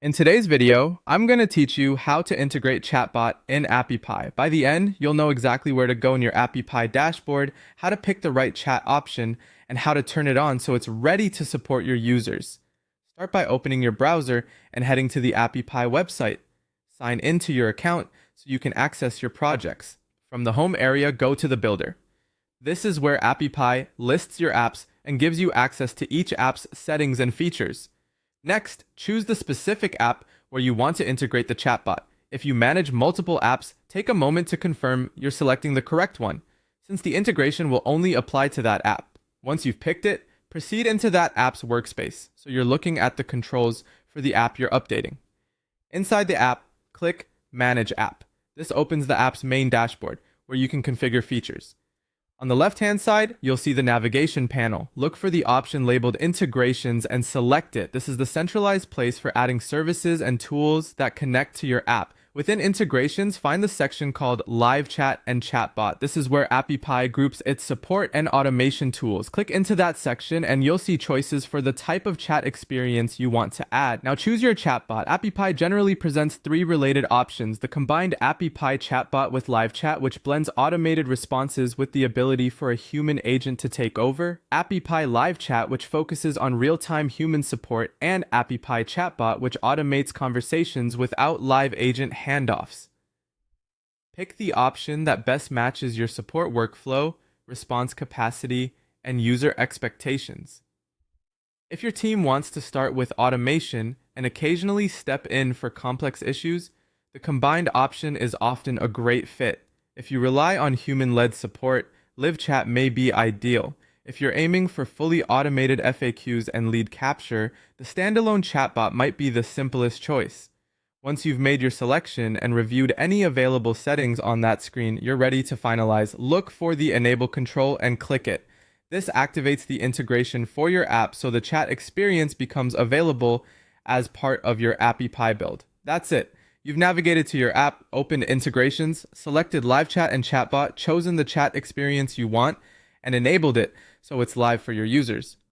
In today's video, I'm going to teach you how to integrate Chatbot in AppyPie. By the end, you'll know exactly where to go in your AppyPie dashboard, how to pick the right chat option, and how to turn it on so it's ready to support your users. Start by opening your browser and heading to the AppyPie website. Sign into your account so you can access your projects. From the home area, go to the builder. This is where AppyPie lists your apps and gives you access to each app's settings and features. Next, choose the specific app where you want to integrate the chatbot. If you manage multiple apps, take a moment to confirm you're selecting the correct one, since the integration will only apply to that app. Once you've picked it, proceed into that app's workspace, so you're looking at the controls for the app you're updating. Inside the app, click Manage App. This opens the app's main dashboard, where you can configure features. On the left-hand side, you'll see the navigation panel. Look for the option labeled Integrations and select it. This is the centralized place for adding services and tools that connect to your app. Within integrations, find the section called Live Chat and Chatbot. This is where AppyPie groups its support and automation tools. Click into that section and you'll see choices for the type of chat experience you want to add. Now choose your chatbot. AppyPie generally presents three related options: the combined AppyPie chatbot with live chat, which blends automated responses with the ability for a human agent to take over; AppyPie live chat, which focuses on real-time human support; and AppyPie chatbot, which automates conversations without live agent handoffs. Pick the option that best matches your support workflow, response capacity, and user expectations. If your team wants to start with automation and occasionally step in for complex issues, the combined option is often a great fit. If you rely on human-led support, live chat may be ideal. If you're aiming for fully automated FAQs and lead capture, the standalone chatbot might be the simplest choice. Once you've made your selection and reviewed any available settings on that screen, you're ready to finalize. Look for the Enable control and click it. This activates the integration for your app so the chat experience becomes available as part of your AppyPie build. That's it. You've navigated to your app, opened integrations, selected live chat and chatbot, chosen the chat experience you want, and enabled it so it's live for your users.